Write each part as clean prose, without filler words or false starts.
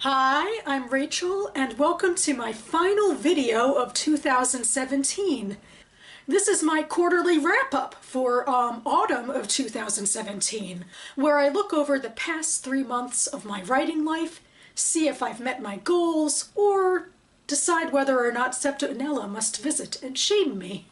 Hi, I'm Rachel, and welcome to my final video of 2017. This is my quarterly wrap-up for autumn of 2017, where I look over the past 3 months of my writing life, see if I've met my goals, or decide whether or not Septonella must visit and shame me.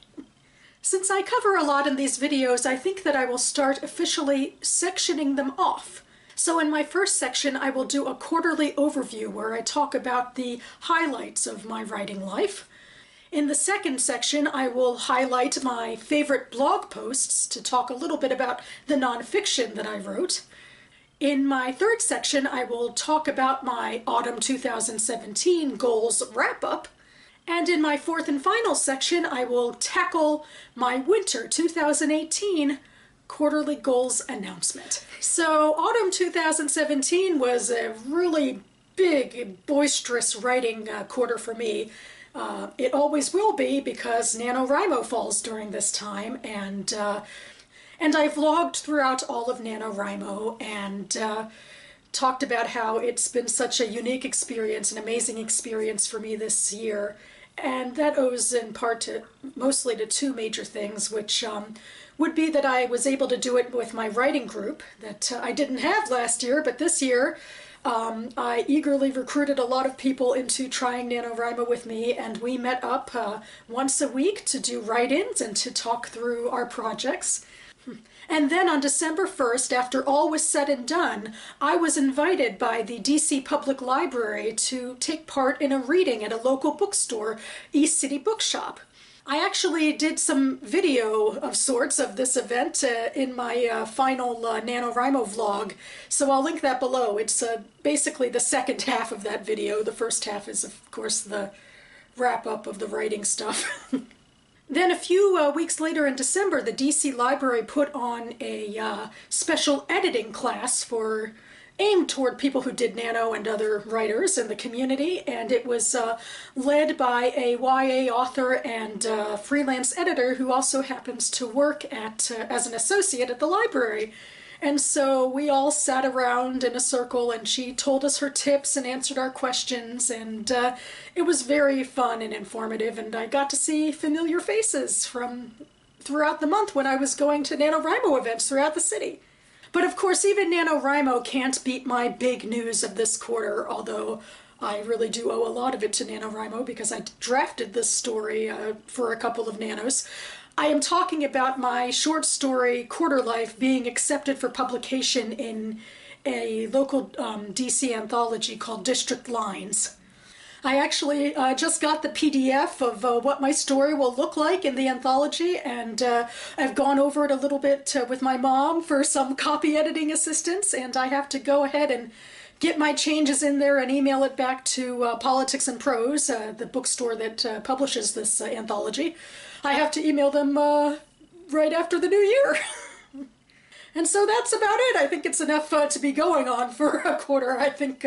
Since I cover a lot in these videos, I think that I will start officially sectioning them off. So in my first section, I will do a quarterly overview where I talk about the highlights of my writing life. In the second section, I will highlight my favorite blog posts to talk a little bit about the nonfiction that I wrote. In my third section, I will talk about my autumn 2017 goals wrap-up. And in my fourth and final section, I will tackle my winter 2018 quarterly goals announcement. So autumn 2017 was a really big, boisterous writing quarter for me. It always will be because NaNoWriMo falls during this time, and I vlogged throughout all of NaNoWriMo and talked about how it's been such a unique experience, an amazing experience for me this year. And that owes in part to mostly to two major things, which would be that I was able to do it with my writing group that I didn't have last year, but this year I eagerly recruited a lot of people into trying NaNoWriMo with me, and we met up once a week to do write-ins and to talk through our projects. And then on December 1st, after all was said and done, I was invited by the DC Public Library to take part in a reading at a local bookstore, East City Bookshop. I actually did some video of sorts of this event in my final NaNoWriMo vlog, so I'll link that below. It's basically the second half of that video. The first half is, of course, the wrap-up of the writing stuff. Then a few weeks later in December, the DC Library put on a special editing class aimed toward people who did Nano and other writers in the community, and it was led by a YA author and freelance editor who also happens to work as an associate at the library. And so we all sat around in a circle, and she told us her tips and answered our questions, and it was very fun and informative, and I got to see familiar faces from throughout the month when I was going to NaNoWriMo events throughout the city. But of course, even NaNoWriMo can't beat my big news of this quarter, although I really do owe a lot of it to NaNoWriMo because I drafted this story for a couple of nanos. I am talking about my short story, Quarter Life, being accepted for publication in a local DC anthology called District Lines. I actually just got the PDF of what my story will look like in the anthology, and I've gone over it a little bit with my mom for some copy editing assistance, and I have to go ahead and get my changes in there and email it back to Politics and Prose, the bookstore that publishes this anthology. I have to email them right after the new year. And so that's about it. I think it's enough to be going on for a quarter. I think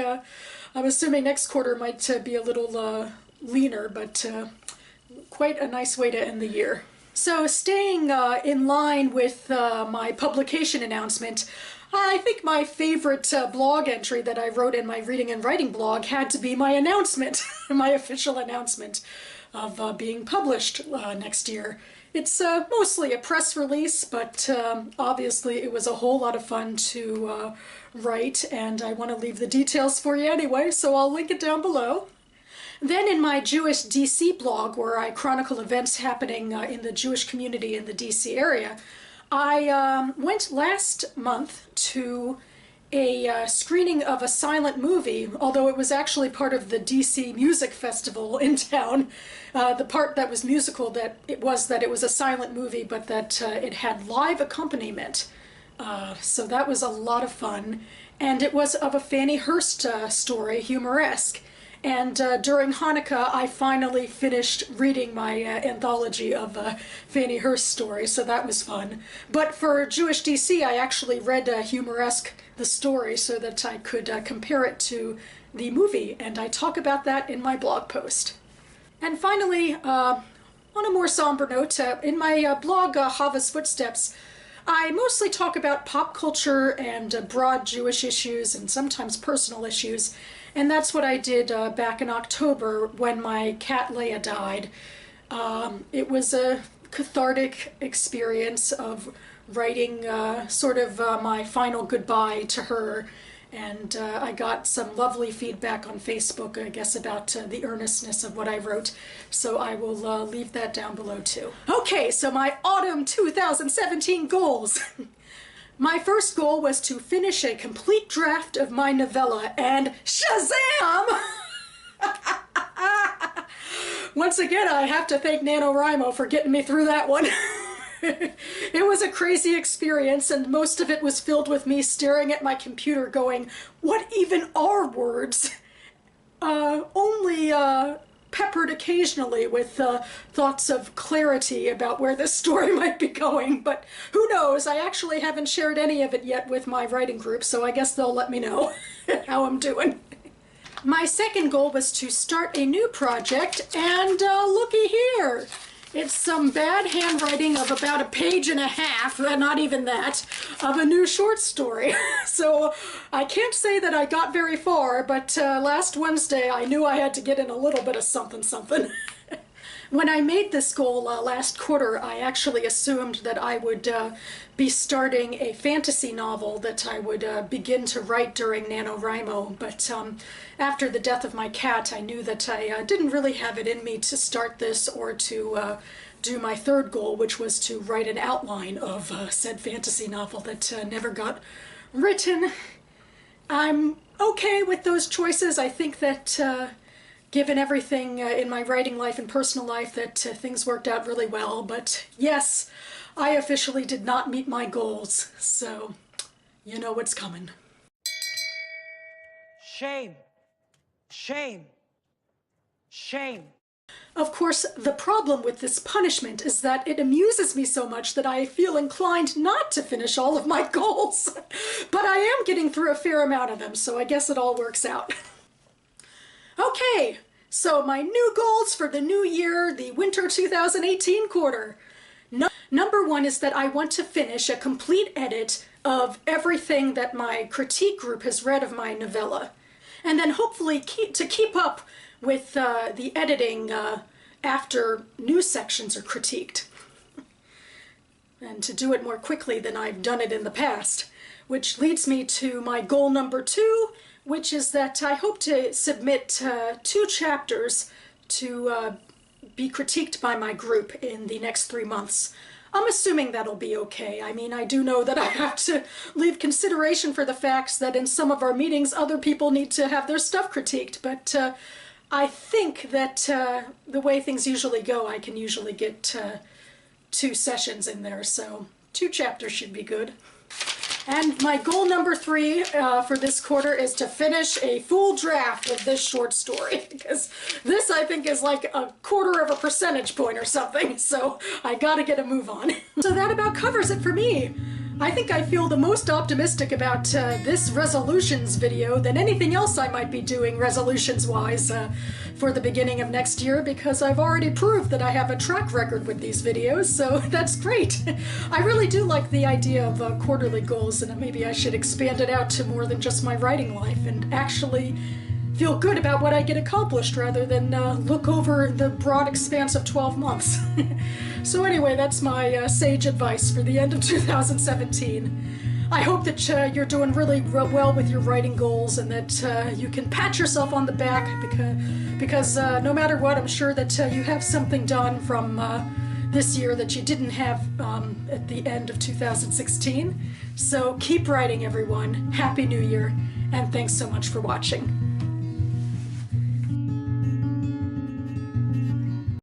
I'm assuming next quarter might be a little leaner, but quite a nice way to end the year. So staying in line with my publication announcement, I think my favorite blog entry that I wrote in my Reading and Writing blog had to be my announcement, my official announcement of being published next year. It's mostly a press release, but obviously it was a whole lot of fun to write, and I want to leave the details for you anyway, so I'll link it down below. Then in my Jewish DC blog, where I chronicle events happening in the Jewish community in the DC area, I went last month to a screening of a silent movie, although it was actually part of the DC Music Festival in town. The part that was musical, that it was a silent movie, but that it had live accompaniment. So that was a lot of fun. And it was of a Fannie Hurst story, humoresque. And during Hanukkah, I finally finished reading my anthology of Fannie Hurst stories, so that was fun. But for Jewish DC, I actually read humoresque the story so that I could compare it to the movie, and I talk about that in my blog post. And finally, on a more somber note, in my blog, Hava's Footsteps, I mostly talk about pop culture and broad Jewish issues and sometimes personal issues. And that's what I did back in October when my cat Leia died. It was a cathartic experience of writing sort of my final goodbye to her. And I got some lovely feedback on Facebook, I guess, about the earnestness of what I wrote. So I will leave that down below too. Okay, so my autumn 2017 goals. My first goal was to finish a complete draft of my novella, and Shazam! Once again, I have to thank NaNoWriMo for getting me through that one. It was a crazy experience, and most of it was filled with me staring at my computer going, what even are words? Only peppered occasionally with thoughts of clarity about where this story might be going, but who knows? I actually haven't shared any of it yet with my writing group, so I guess they'll let me know how I'm doing. My second goal was to start a new project, and looky here. It's some bad handwriting of about a page and a half, not even that, of a new short story. So I can't say that I got very far, but last Wednesday I knew I had to get in a little bit of something something. When I made this goal last quarter, I actually assumed that I would be starting a fantasy novel that I would begin to write during NaNoWriMo, but after the death of my cat, I knew that I didn't really have it in me to start this or to do my third goal, which was to write an outline of said fantasy novel that never got written. I'm okay with those choices. I think that given everything in my writing life and personal life, that things worked out really well. But yes, I officially did not meet my goals, so you know what's coming. Shame. Shame. Shame. Of course, the problem with this punishment is that it amuses me so much that I feel inclined not to finish all of my goals. But I am getting through a fair amount of them, so I guess it all works out. Okay, so my new goals for the new year, the winter 2018 quarter. Number one is that I want to finish a complete edit of everything that my critique group has read of my novella. And then hopefully keep up with the editing after new sections are critiqued. And to do it more quickly than I've done it in the past. Which leads me to my goal number two, which is that I hope to submit 2 chapters to be critiqued by my group in the next 3 months. I'm assuming that'll be okay. I mean, I do know that I have to leave consideration for the facts that in some of our meetings other people need to have their stuff critiqued, but I think that the way things usually go, I can usually get 2 sessions in there, so 2 chapters should be good. And my goal number 3 for this quarter is to finish a full draft of this short story, because this I think is like a 1/4 of a percentage point or something, so I gotta get a move on. So that about covers it for me. I think I feel the most optimistic about this resolutions video than anything else I might be doing resolutions-wise for the beginning of next year, because I've already proved that I have a track record with these videos, so that's great. I really do like the idea of quarterly goals, and maybe I should expand it out to more than just my writing life and actually feel good about what I get accomplished rather than look over the broad expanse of 12 months. So anyway, that's my sage advice for the end of 2017. I hope that you're doing really well with your writing goals and that you can pat yourself on the back because no matter what, I'm sure that you have something done from this year that you didn't have at the end of 2016. So keep writing, everyone. Happy New Year, and thanks so much for watching.